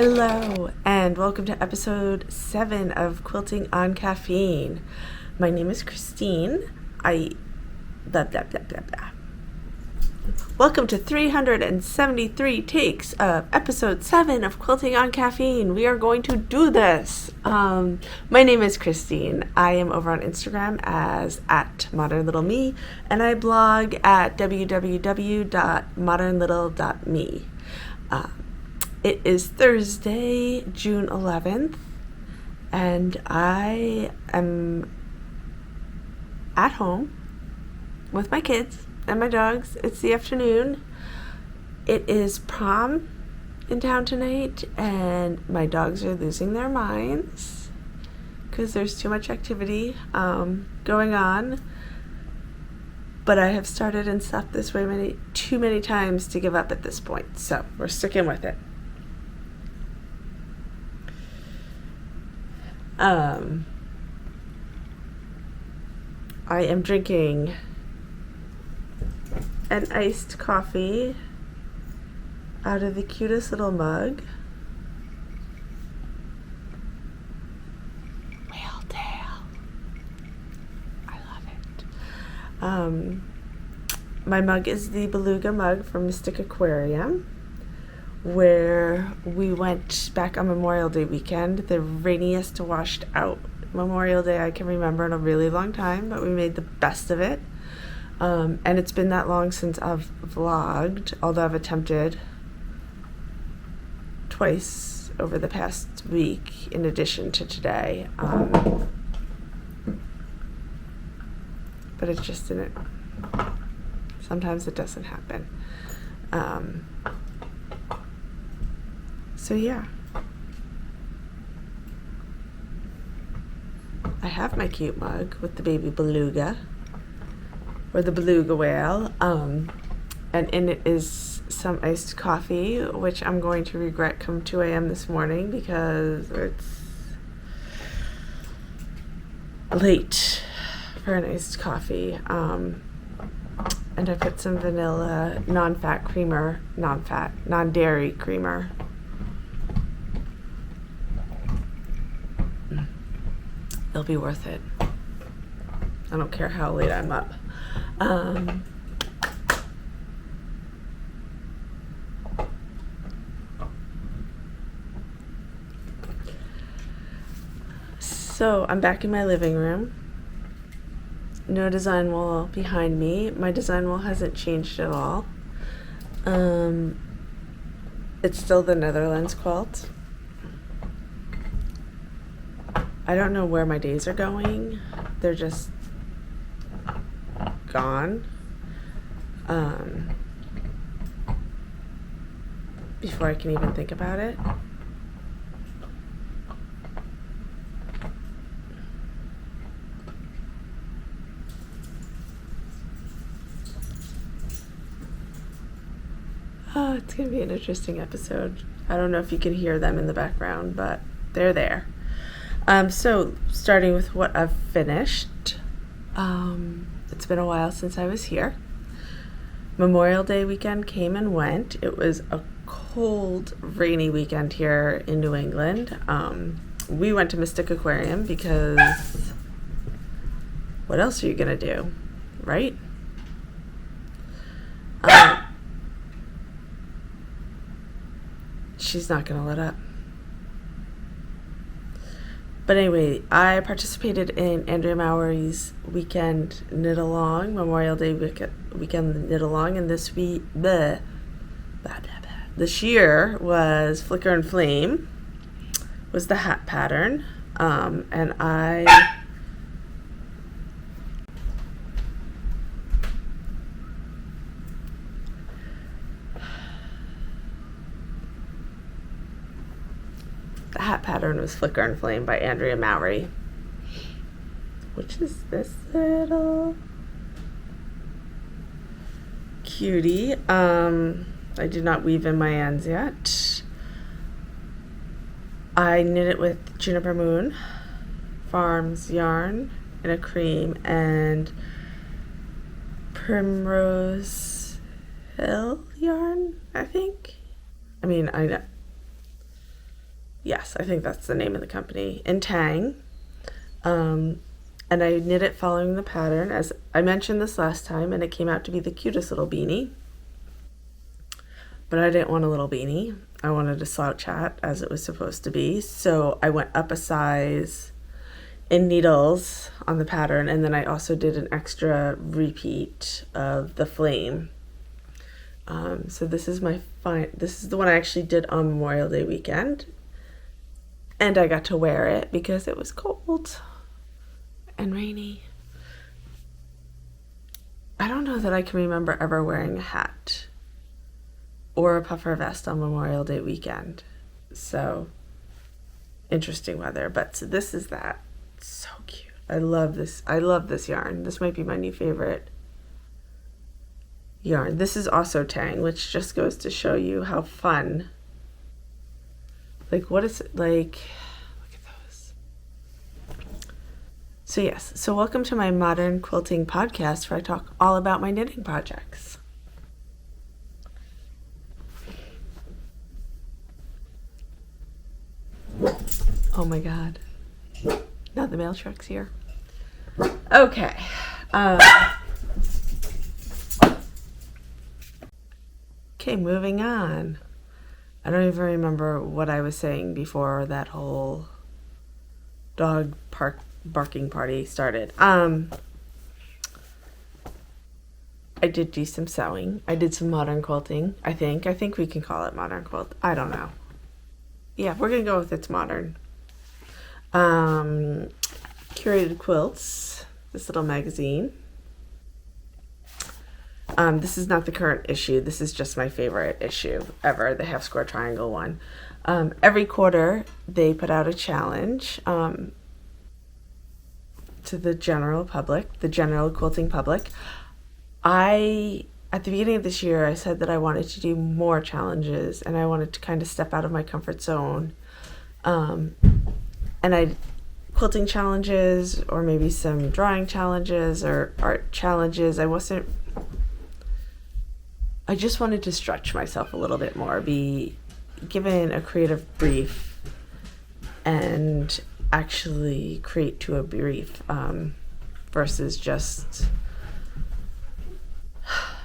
Hello, and welcome to episode 7 of Quilting on Caffeine. My name is Christine. Blah, blah, blah, blah, blah. Welcome to 373 takes of episode 7 of Quilting on Caffeine. We are going to do this. My name is Christine. I am over on Instagram as @modernlittleme, and I blog at www.modernlittle.me. It is Thursday, June 11th, and I am at home with my kids and my dogs. It's the afternoon. It is prom in town tonight, and my dogs are losing their minds because there's too much activity going on. But I have started and stopped this way too many times to give up at this point, so we're sticking with it. I am drinking an iced coffee out of the cutest little mug. Whale tail. I love it. My mug is the beluga mug from Mystic Aquarium, where we went back on Memorial Day weekend, the rainiest, washed out Memorial Day I can remember in a really long time, but we made the best of it. And it's been that long since I've vlogged, although I've attempted twice over the past week in addition to today. But it just didn't. Sometimes it doesn't happen. So yeah, I have my cute mug with the baby beluga, or the beluga whale, and in it is some iced coffee, which I'm going to regret come 2 a.m. this morning because it's late for an iced coffee. And I put some vanilla non-dairy creamer. It'll be worth it. I don't care how late I'm up. So I'm back in my living room. No design wall behind me. My design wall hasn't changed at all. It's still the Netherlands quilt. I don't know where my days are going. They're just gone. Before I can even think about it. Oh, it's going to be an interesting episode. I don't know if you can hear them in the background, but they're there. So starting with what I've finished. It's been a while since I was here. Memorial Day weekend came and went. It was a cold, rainy weekend here in New England. We went to Mystic Aquarium because what else are you gonna do, right? She's not gonna let up. But anyway, I participated in Andrea Mowry's weekend knit along, Memorial Day weekend knit along, and this year was Flicker and Flame, was the hat pattern, and the hat pattern was Flicker and Flame by Andrea Mowry, which is this little cutie. I did not weave in my ends yet. I knit it with Juniper Moon Farms yarn in a cream and Primrose Hill yarn, I think. I mean, I know. Yes, I think that's the name of the company, in Tang. And I knit it following the pattern, as I mentioned this last time, and it came out to be the cutest little beanie. But I didn't want a little beanie. I wanted a slouch hat, as it was supposed to be. So I went up a size in needles on the pattern, and then I also did an extra repeat of the flame. So this is this is the one I actually did on Memorial Day weekend, and I got to wear it because it was cold and rainy. I don't know that I can remember ever wearing a hat or a puffer vest on Memorial Day weekend. So interesting weather, but so this is that. So cute. I love this yarn. This might be my new favorite yarn. This is also Tang, which just goes to show you how fun. Like, what is it like? Look at those. So yes, so welcome to my Modern Quilting podcast, where I talk all about my knitting projects. Oh my God. Now the mail truck's here. Okay. Okay, moving on. I don't even remember what I was saying before that whole dog barking party started. I did do some sewing. I did some modern quilting, I think. I think we can call it modern quilt. I don't know. Yeah, we're going to go with it's modern. Curated Quilts, this little magazine. This is not the current issue. This is just my favorite issue ever, the half square triangle one. Every quarter, they put out a challenge to the general public, the general quilting public. At the beginning of this year, I said that I wanted to do more challenges, and I wanted to kind of step out of my comfort zone. And quilting challenges, or maybe some drawing challenges or art challenges. I just wanted to stretch myself a little bit more, be given a creative brief, and actually create to a brief, versus just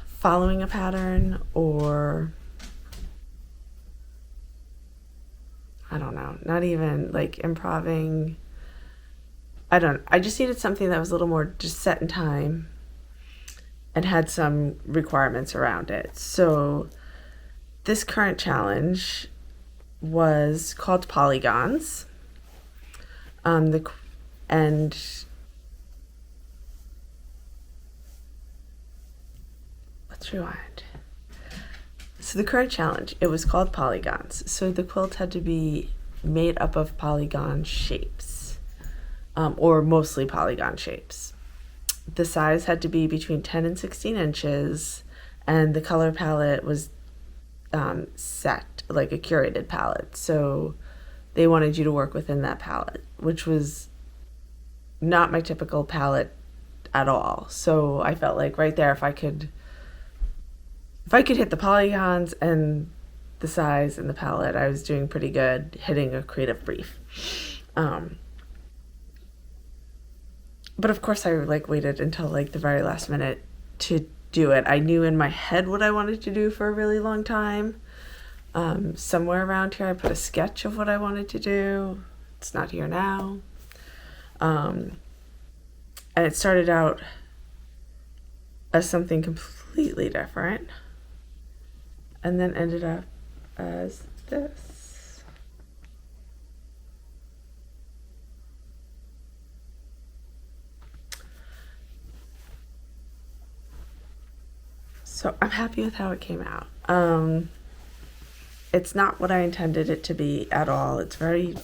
following a pattern, or I don't know, not even like improving. I just needed something that was a little more just set in time and had some requirements around it. So this current challenge was called Polygons. Let's rewind. So the current challenge, it was called Polygons. So the quilt had to be made up of polygon shapes, or mostly polygon shapes. The size had to be between 10 and 16 inches, and the color palette was set, like a curated palette. So they wanted you to work within that palette, which was not my typical palette at all. So I felt like right there, if I could hit the polygons and the size and the palette, I was doing pretty good hitting a creative brief. But of course I waited until the very last minute to do it. I knew in my head what I wanted to do for a really long time. Somewhere around here I put a sketch of what I wanted to do. It's not here now. And it started out as something completely different, and then ended up as this. So I'm happy with how it came out. It's not what I intended it to be at all. It's very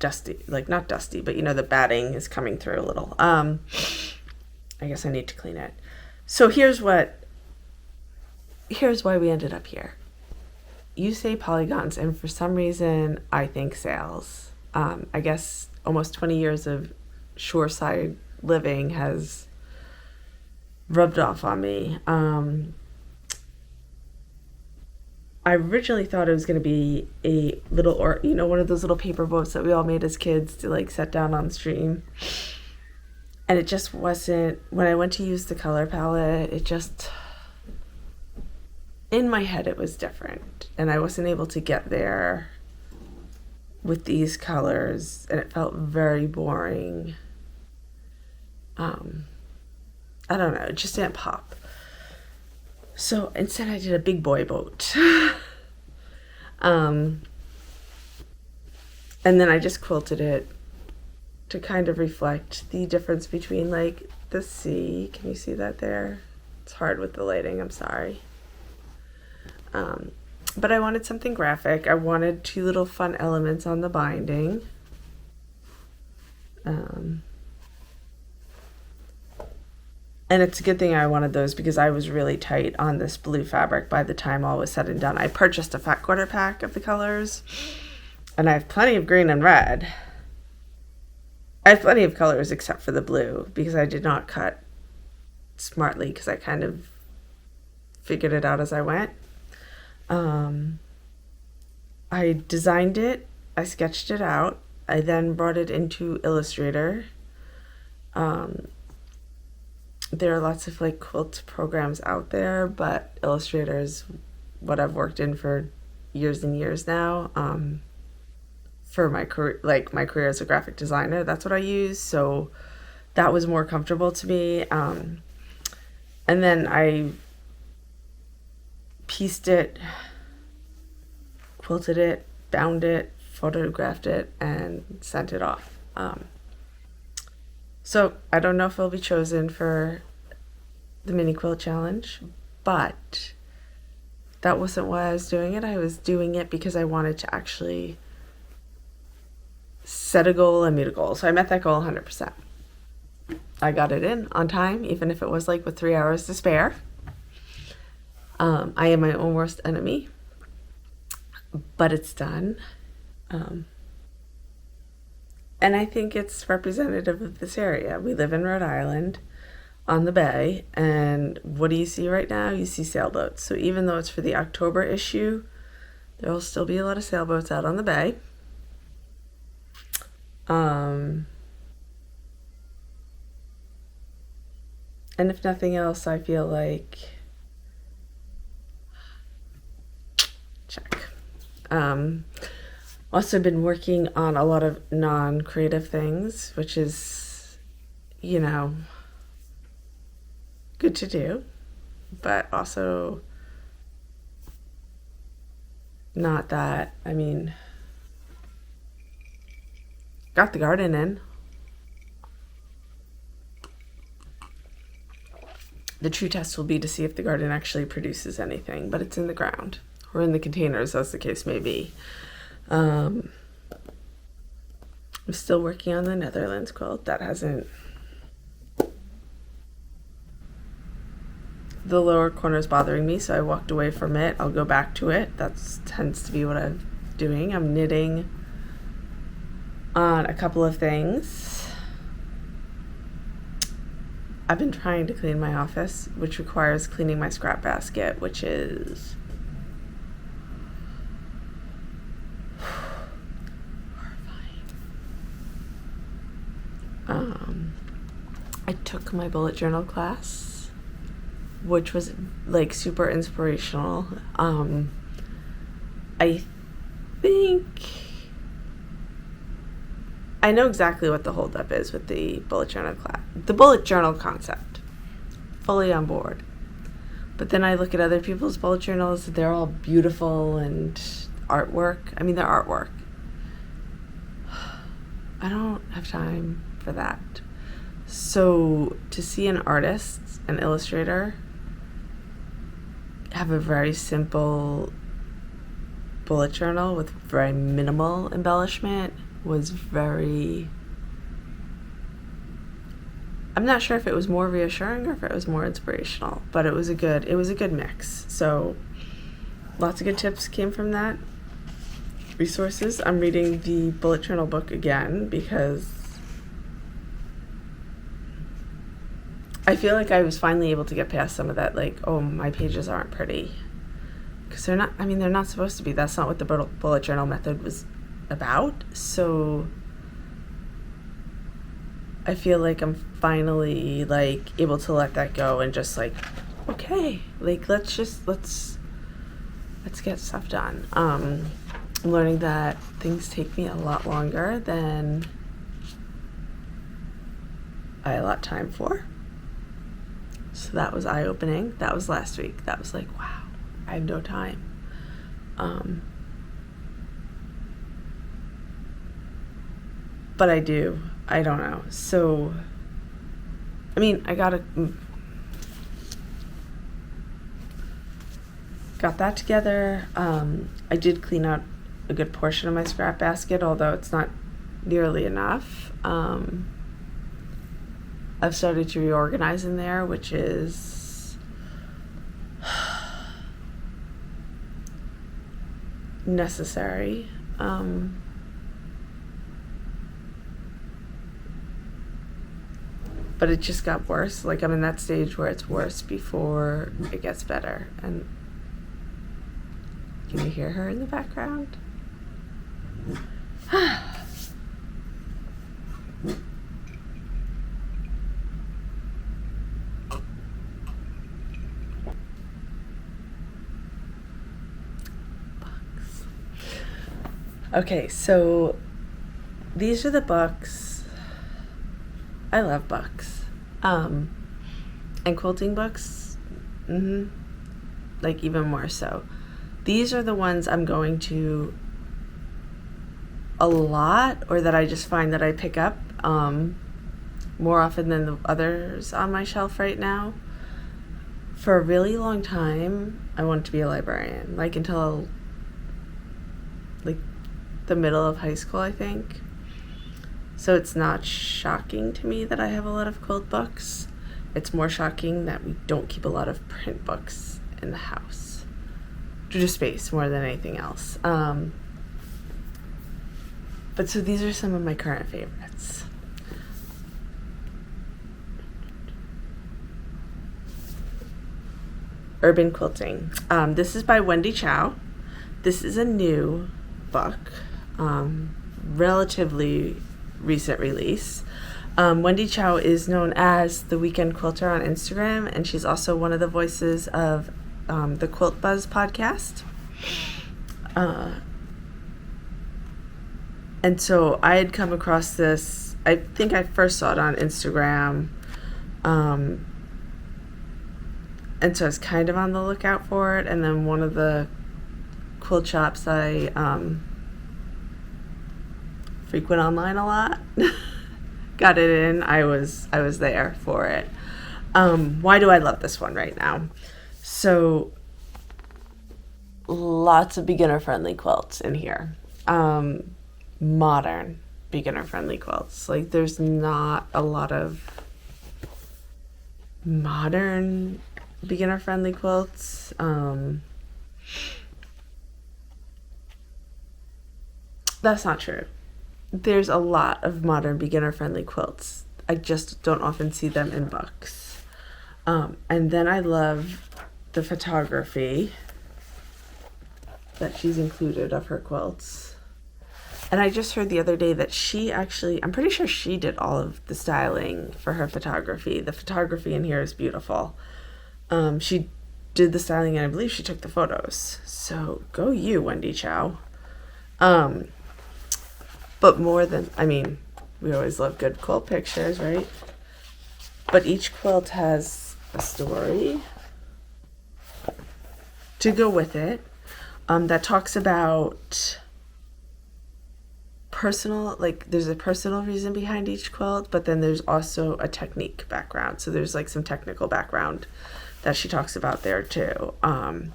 dusty, not dusty, but the batting is coming through a little. I guess I need to clean it. So here's why we ended up here. You say polygons, and for some reason I think sales. I guess almost 20 years of shoreside living has rubbed off on me. I originally thought it was going to be a little, or one of those little paper boats that we all made as kids to like set down on the stream. And it just wasn't. When I went to use the color palette, it just, in my head, it was different. And I wasn't able to get there with these colors, and it felt very boring. I don't know, it just didn't pop. So instead I did a big boy boat. And then I just quilted it to kind of reflect the difference between like the sea. Can you see that there? It's hard with the lighting, I'm sorry. But I wanted something graphic. I wanted 2 little fun elements on the binding. And it's a good thing I wanted those because I was really tight on this blue fabric by the time all was said and done. I purchased a fat quarter pack of the colors, and I have plenty of green and red. I have plenty of colors except for the blue because I did not cut smartly because I kind of figured it out as I went. I designed it, I sketched it out, I then brought it into Illustrator. There are lots of like quilt programs out there, but Illustrator is what I've worked in for years and years now. For my career as a graphic designer, that's what I use. So that was more comfortable to me. And then I pieced it, quilted it, bound it, photographed it, and sent it off. So I don't know if it'll be chosen for the mini quilt challenge, but that wasn't why I was doing it. I was doing it because I wanted to actually set a goal and meet a goal. So I met that goal 100%. I got it in on time, even if it was like with 3 hours to spare. I am my own worst enemy, but it's done. And I think it's representative of this area. We live in Rhode Island on the bay, and what do you see right now? You see sailboats. So even though it's for the October issue, there will still be a lot of sailboats out on the bay. And if nothing else, I feel like check. Also been working on a lot of non-creative things, which is, good to do, but also not that, got the garden in. The true test will be to see if the garden actually produces anything, but it's in the ground or in the containers, as the case may be. I'm still working on the Netherlands quilt. That hasn't... The lower corner is bothering me, so I walked away from it. I'll go back to it. That tends to be what I'm doing. I'm knitting on a couple of things. I've been trying to clean my office, which requires cleaning my scrap basket, which is I took my bullet journal class, which was like super inspirational. I think I know exactly what the holdup is with the bullet journal class. The bullet journal concept, fully on board. But then I look at other people's bullet journals, they're all beautiful and artwork. They're artwork. I don't have time for that. So to see an artist, an illustrator, have a very simple bullet journal with very minimal embellishment was very... I'm not sure if it was more reassuring or if it was more inspirational, but it was a good mix. So lots of good tips came from that. Resources. I'm reading the bullet journal book again because I feel like I was finally able to get past some of that, like, oh, my pages aren't pretty because they're not supposed to be. That's not what the bullet journal method was about. So I feel like I'm finally like able to let that go and just like, okay, like let's get stuff done. I'm learning that things take me a lot longer than I allot time for. So that was eye-opening. That was last week. That was like, wow, I have no time. But I do. I don't know. So, I mean, I got that together. I did clean out a good portion of my scrap basket, although it's not nearly enough. I've started to reorganize in there, which is necessary. But it just got worse. Like, I'm in that stage where it's worse before it gets better. And can you hear her in the background? Okay, so these are the books. I love books. And quilting books, like even more so. These are the ones I'm going to a lot, or that I just find that I pick up more often than the others on my shelf right now. For a really long time, I wanted to be a librarian, like until like the middle of high school, I think. So it's not shocking to me that I have a lot of quilt books. It's more shocking that we don't keep a lot of print books in the house. Due to space more than anything else. But so these are some of my current favorites. Urban Quilting. This is by Wendy Chow. This is a new book, relatively recent release. Wendy Chow is known as the Weekend Quilter on Instagram, and she's also one of the voices of the Quilt Buzz podcast. And so I had come across this, I think I first saw it on Instagram, and so I was kind of on the lookout for it, and then one of the quilt shops I frequent online a lot got it in. I was there for it. Why do I love this one right now? So lots of beginner friendly quilts in here. Modern beginner friendly quilts. Like, there's not a lot of modern beginner friendly quilts. That's not true. There's a lot of modern beginner friendly quilts. I just don't often see them in books. And then I love the photography that she's included of her quilts. And I just heard the other day that she actually, I'm pretty sure she did all of the styling for her photography. The photography in here is beautiful. She did the styling, and I believe she took the photos. So go you, Wendy Chow. But more than, I mean, we always love good quilt pictures, right? But each quilt has a story to go with it, that talks about personal, like there's a personal reason behind each quilt, but then there's also a technique background. So there's like some technical background that she talks about there too. And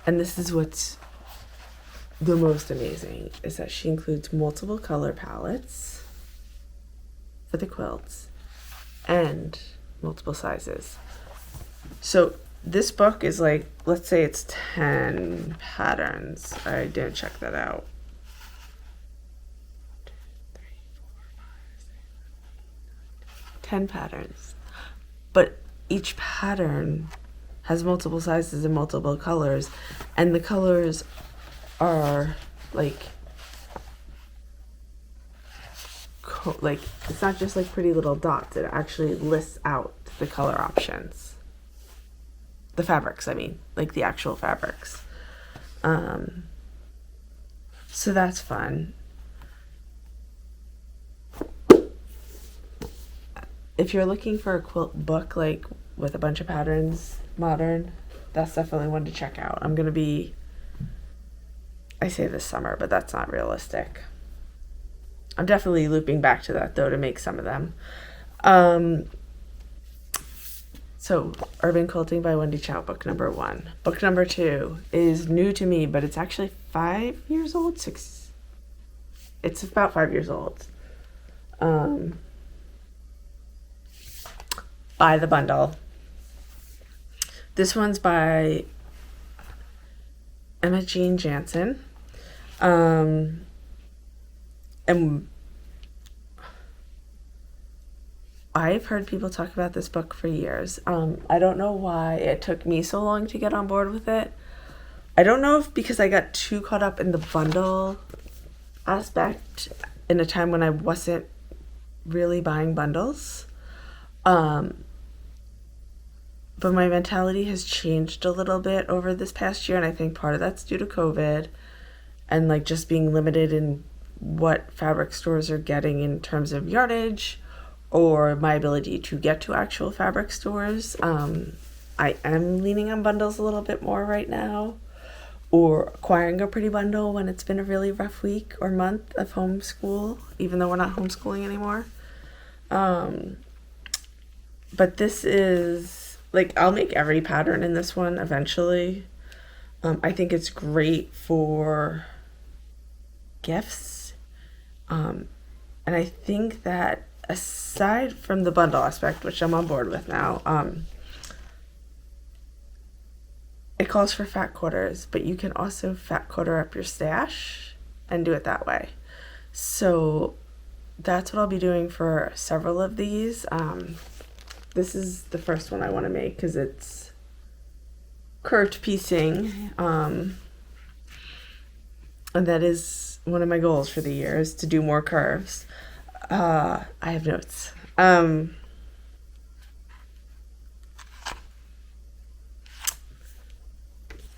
this is what's the most amazing, is that she includes multiple color palettes for the quilts and multiple sizes. So this book is like, let's say it's 10 patterns. I didn't check that out. 10 patterns. But each pattern has multiple sizes and multiple colors, and the colors are like it's not just like pretty little dots. It actually lists out the color options, the fabrics, I mean, like the actual fabrics. So that's fun. If you're looking for a quilt book like with a bunch of patterns, modern, that's definitely one to check out. I'm gonna be, I say this summer, but that's not realistic. I'm definitely looping back to that though to make some of them. So Urban Quilting by Wendy Chow, book number 1. Book number 2 is new to me, but it's actually 5 years old. It's about 5 years old. By the bundle. This one's by Emma Jean Jansen. And I've heard people talk about this book for years. I don't know why it took me so long to get on board with it. I don't know if because I got too caught up in the bundle aspect in a time when I wasn't really buying bundles. But my mentality has changed a little bit over this past year, and I think part of that's due to COVID and like just being limited in what fabric stores are getting in terms of yardage or my ability to get to actual fabric stores. I am leaning on bundles a little bit more right now, or acquiring a pretty bundle when it's been a really rough week or month of homeschool, even though we're not homeschooling anymore. But this is, like, I'll make every pattern in this one eventually. I think it's great for gifts. And I think that aside from the bundle aspect, which I'm on board with now, it calls for fat quarters, but you can also fat quarter up your stash and do it that way. So that's what I'll be doing for several of these. This is the first one I want to make because it's curved piecing. And that is one of my goals for the year, is to do more curves. I have notes.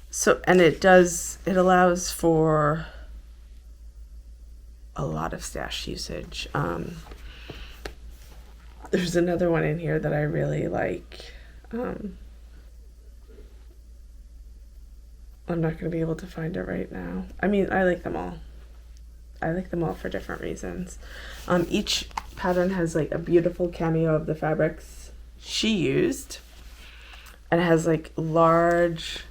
So, and it allows for a lot of stash usage. There's another one in here that I really like. I'm not going to be able to find it right now. I mean, I like them all. I like them all for different reasons. Each pattern has like a beautiful cameo of the fabrics she used, and it has like large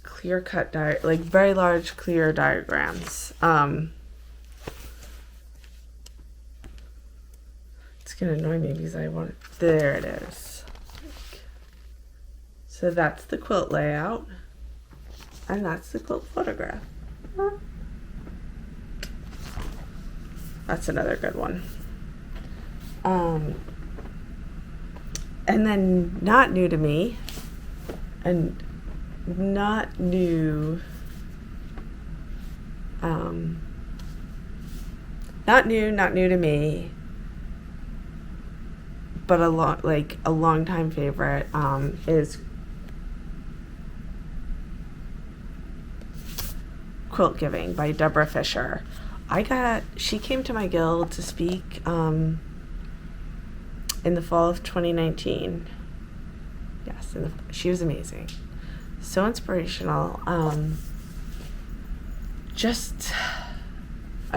clear cut like very large clear diagrams. It's gonna annoy me because there it is. So that's the quilt layout, and that's the quilt photograph. That's another good one. And then not new to me, and not new to me, but a long time favorite is Quilt Giving by Deborah Fisher. She came to my guild to speak in the fall of 2019. Yes, she was amazing. So inspirational. I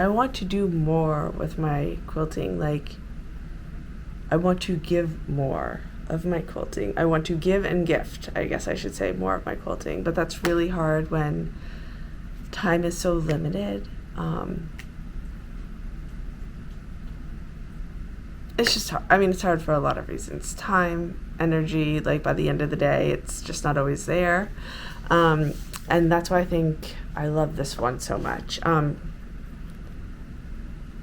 want to do more with my quilting. Like, I want to give more of my quilting. I want to give and gift, I guess I should say, more of my quilting. But that's really hard when time is so limited. It's just hard. I mean, it's hard for a lot of reasons. Time, energy, like by the end of the day, it's just not always there. And that's why I think I love this one so much.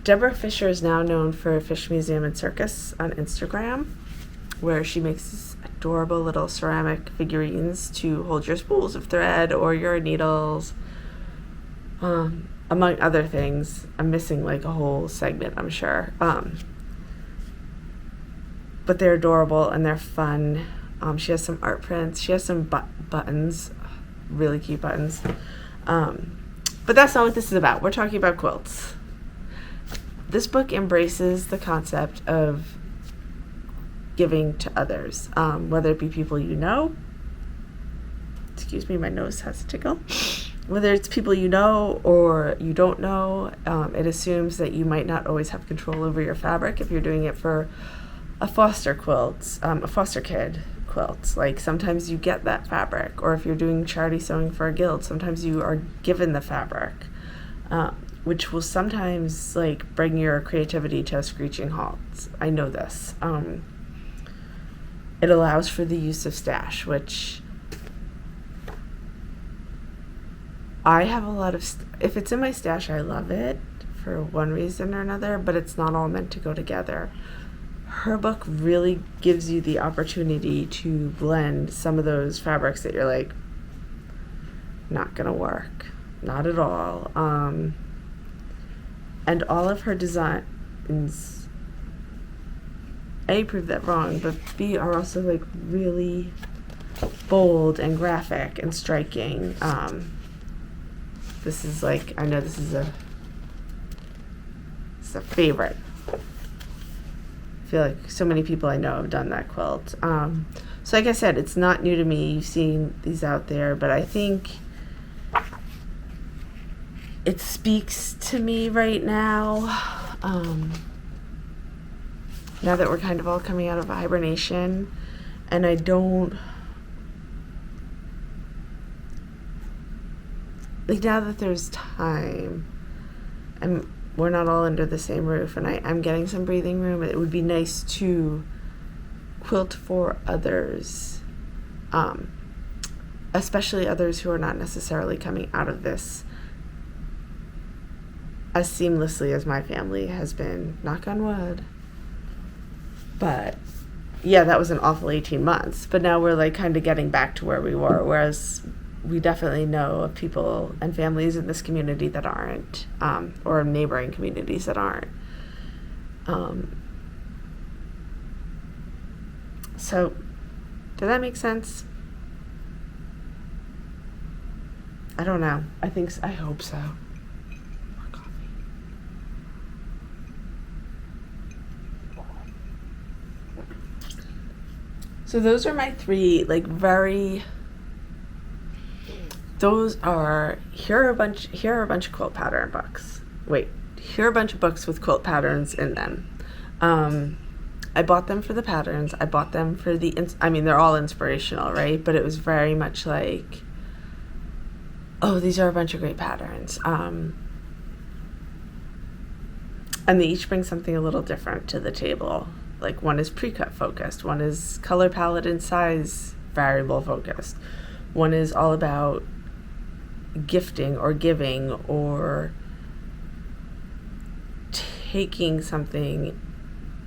Deborah Fisher is now known for Fish Museum and Circus on Instagram. where she makes these adorable little ceramic figurines to hold your spools of thread or your needles, among other things. I'm missing like a whole segment, I'm sure. But they're adorable and they're fun. She has some art prints. She has some buttons, really cute buttons. But that's not what this is about. We're talking about quilts. This book embraces the concept of giving to others, whether it be people you know. Excuse me, my nose has a tickle. Whether it's people you know or you don't know, it assumes that you might not always have control over your fabric if you're doing it for a foster quilt, a foster kid quilt. Like sometimes you get that fabric, or if you're doing charity sewing for a guild, sometimes you are given the fabric, which will sometimes like bring your creativity to a screeching halt. I know this. It allows for the use of stash, which I have a lot of, if it's in my stash, I love it for one reason or another, but it's not all meant to go together. Her book really gives you the opportunity to blend some of those fabrics that you're like, not gonna work, not at all. And all of her designs, A, prove that wrong, but B, are also like really bold and graphic and striking. This is like, I know this is a favorite. I feel like so many people I know have done that quilt. So like I said, it's not new to me. You've seen these out there, but I think it speaks to me right now. Now that we're kind of all coming out of hibernation, and I don't, like now that there's time, and we're not all under the same roof, and I'm getting some breathing room, it would be nice to quilt for others, especially others who are not necessarily coming out of this as seamlessly as my family has been, knock on wood. But yeah, that was an awful 18 months, but now we're like kind of getting back to where we were, whereas we definitely know of people and families in this community that aren't, or neighboring communities that aren't. So, did that make sense? I don't know. I hope so. More coffee. So those are my three, like very. Those are, here are a bunch of quilt pattern books. Wait, here are a bunch of books with quilt patterns in them. I bought them for the patterns. I bought them for they're all inspirational, right? But it was very much like, oh, these are a bunch of great patterns. And they each bring something a little different to the table. Like one is pre-cut focused, one is color palette and size variable focused. One is all about gifting or giving or taking something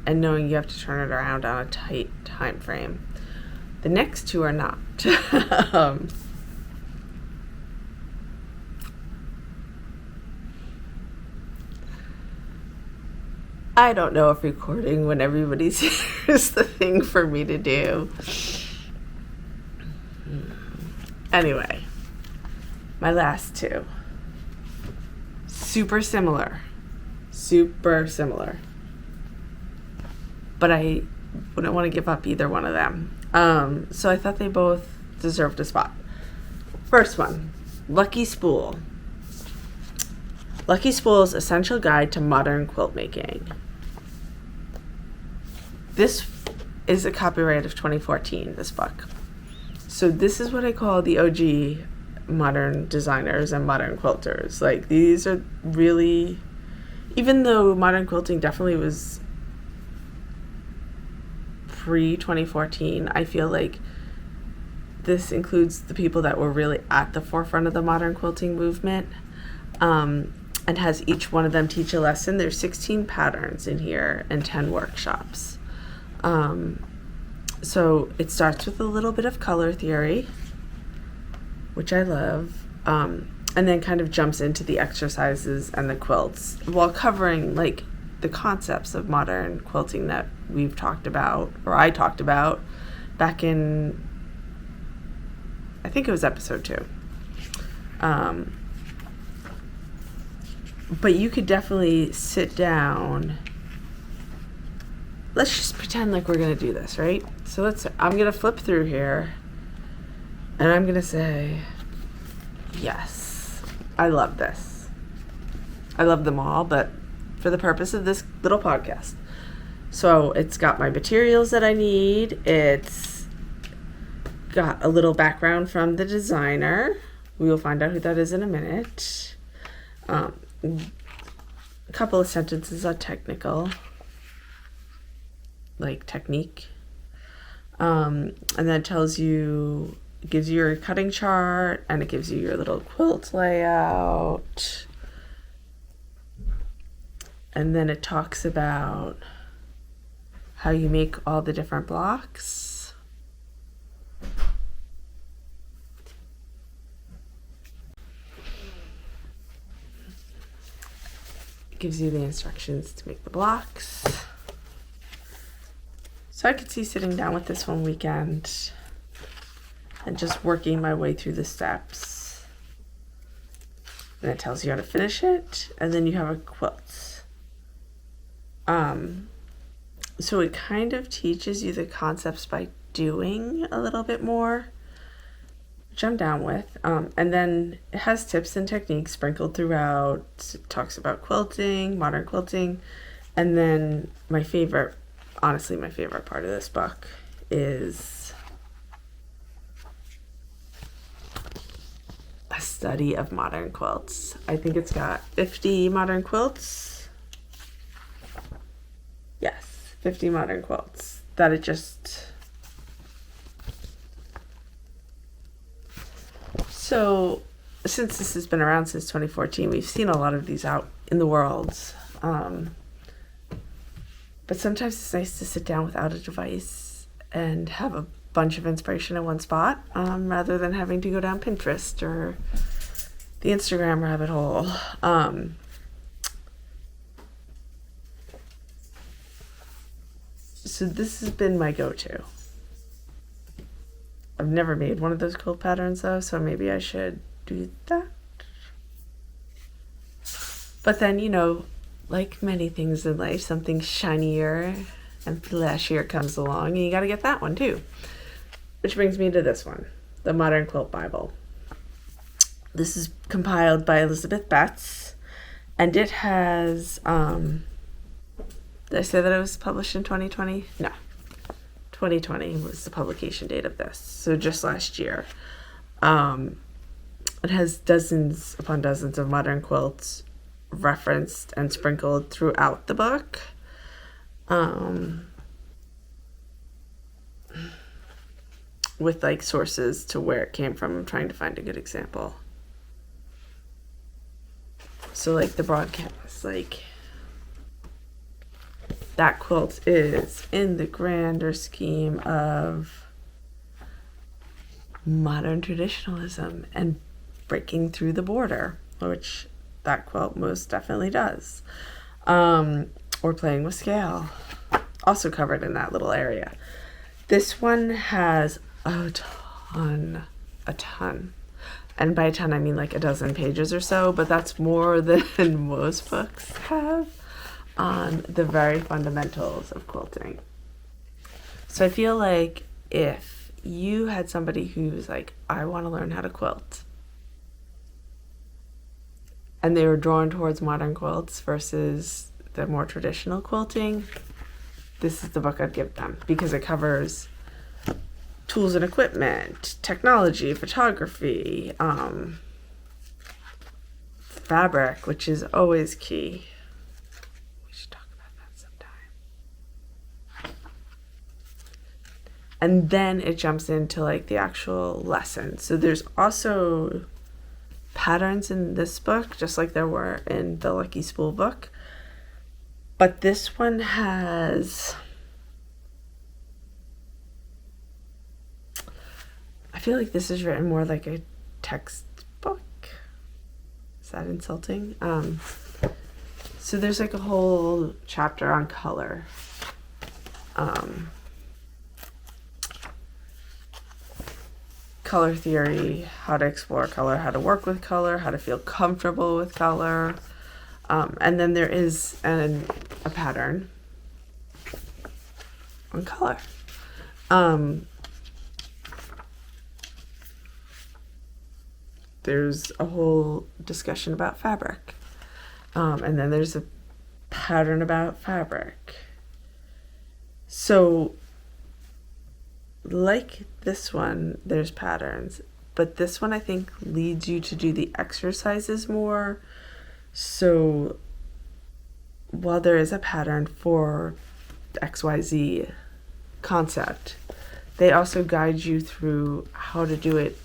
and knowing you have to turn it around on a tight time frame. The next two are not. I don't know if recording when everybody's here is the thing for me to do. Anyway, my last two. Super similar. But I wouldn't want to give up either one of them. So I thought they both deserved a spot. First one, Lucky Spool. Lucky Spool's Essential Guide to Modern Quilt Making. This is a copyright of 2014, this book. So this is what I call the OG modern designers and modern quilters. Like, these are really, even though modern quilting definitely was pre-2014, I feel like this includes the people that were really at the forefront of the modern quilting movement, and has each one of them teach a lesson. There's 16 patterns in here and 10 workshops. So it starts with a little bit of color theory, which I love, and then kind of jumps into the exercises and the quilts while covering like the concepts of modern quilting that we've talked about, or I talked about back in, I think it was episode 2. But you could definitely sit down. Let's just pretend like we're going to do this, right? So I'm going to flip through here and I'm going to say, yes, I love this. I love them all, but for the purpose of this little podcast. So it's got my materials that I need. It's got a little background from the designer. We will find out who that is in a minute. A couple of sentences are technical, like technique. And then it gives you your cutting chart, and it gives you your little quilt layout. And then it talks about how you make all the different blocks. It gives you the instructions to make the blocks. So I could see sitting down with this one weekend and just working my way through the steps. And it tells you how to finish it, and then you have a quilt. So it kind of teaches you the concepts by doing a little bit more, which I'm down with. And then it has tips and techniques sprinkled throughout. It talks about quilting, modern quilting, and then my favorite part of this book is a study of modern quilts. I think it's got 50 modern quilts. Yes, 50 modern quilts that it just... So since this has been around since 2014, we've seen a lot of these out in the world. But sometimes it's nice to sit down without a device and have a bunch of inspiration in one spot, rather than having to go down Pinterest or the Instagram rabbit hole. So this has been my go-to. I've never made one of those quilt patterns though, so maybe I should do that. But then, like many things in life, something shinier and flashier comes along, and you got to get that one too. Which brings me to this one, the Modern Quilt Bible. This is compiled by Elizabeth Betts, and it has, did I say that it was published in 2020? No. 2020 was the publication date of this, so just last year. It has dozens upon dozens of modern quilts referenced and sprinkled throughout the book. With like sources to where it came from. I'm trying to find a good example. So like the broadcast, like that quilt is in the grander scheme of modern traditionalism and breaking through the border, which that quilt most definitely does. Or playing with scale, also covered in that little area. This one has a ton. And by a ton, I mean like a dozen pages or so, but that's more than most books have on the very fundamentals of quilting. So I feel like if you had somebody who was like, I want to learn how to quilt, and they were drawn towards modern quilts versus the more traditional quilting, this is the book I'd give them, because it covers tools and equipment, technology, photography, fabric, which is always key. We should talk about that sometime. And then it jumps into like the actual lesson. So there's also patterns in this book, just like there were in the Lucky Spool book. But this one has I feel like this is written more like a textbook. Is that insulting? So there's like a whole chapter on color. Color theory, how to explore color, how to work with color, how to feel comfortable with color. And then there is a pattern on color. There's a whole discussion about fabric. And then there's a pattern about fabric. So, like this one, there's patterns, but this one I think leads you to do the exercises more. So while there is a pattern for XYZ concept, they also guide you through how to do it,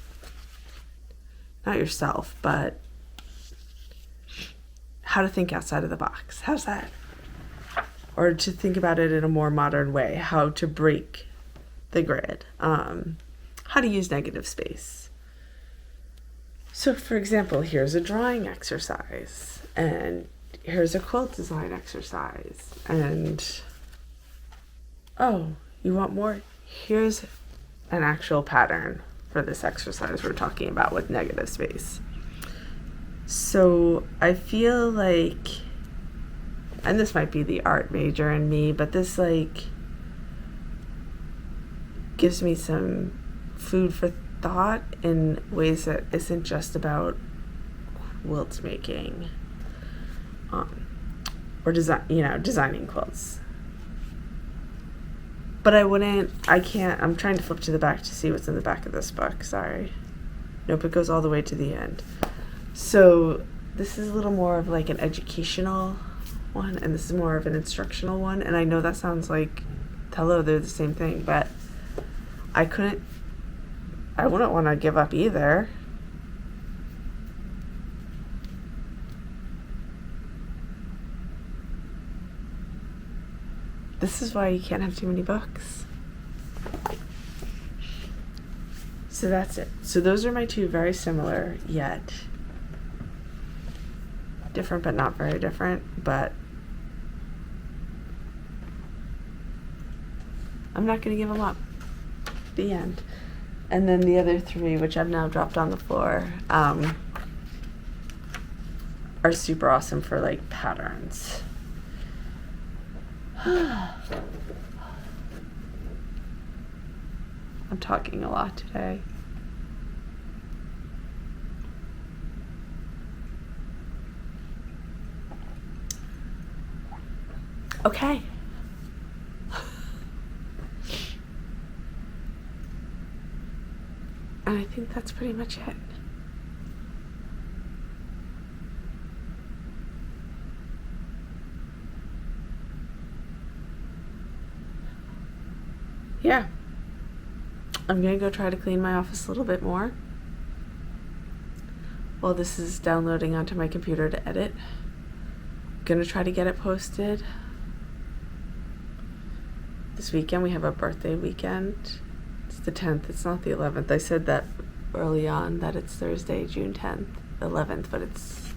not yourself, but how to think outside of the box. How's that? Or to think about it in a more modern way, how to break the grid, how to use negative space. So for example, here's a drawing exercise, and here's a quilt design exercise, and oh, you want more? Here's an actual pattern for this exercise we're talking about with negative space. So I feel like, and this might be the art major in me, but this like gives me some food for thought in ways that isn't just about quilt making, or designing quilts. But I'm trying to flip to the back to see what's in the back of this book. Sorry. Nope, it goes all the way to the end. So this is a little more of like an educational one, and this is more of an instructional one. And I know that sounds like, hello, they're the same thing, but I wouldn't want to give up either. This is why you can't have too many books. So that's it. So those are my two very similar yet different, but not very different. But I'm not going to give them up. The end. And then the other three, which I've now dropped on the floor, are super awesome for like patterns. I'm talking a lot today. Okay. And I think that's pretty much it. Yeah. I'm gonna go try to clean my office a little bit more while this is downloading onto my computer to edit. Gonna try to get it posted. This weekend we have a birthday weekend. It's the 10th, it's not the 11th. I said that early on that it's Thursday, June 10th, 11th, but it's,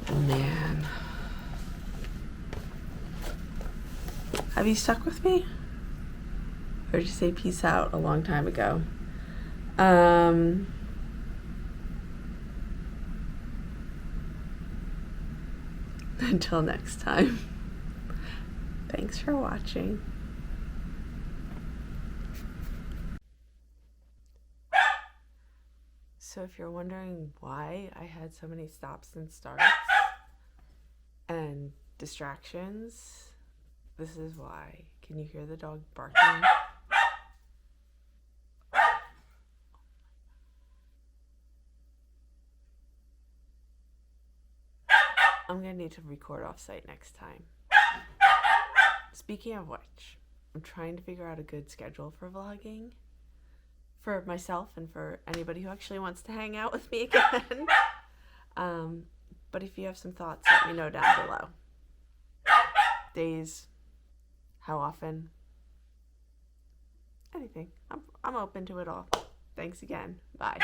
oh man. Have you stuck with me? Or did you say peace out a long time ago? Until next time. Thanks for watching. So if you're wondering why I had so many stops and starts and distractions, this is why. Can you hear the dog barking? I'm gonna need to record off-site next time. Speaking of which, I'm trying to figure out a good schedule for vlogging for myself and for anybody who actually wants to hang out with me again. But if you have some thoughts, let me know down below. Days, how often, anything. I'm open to it all. Thanks again. Bye.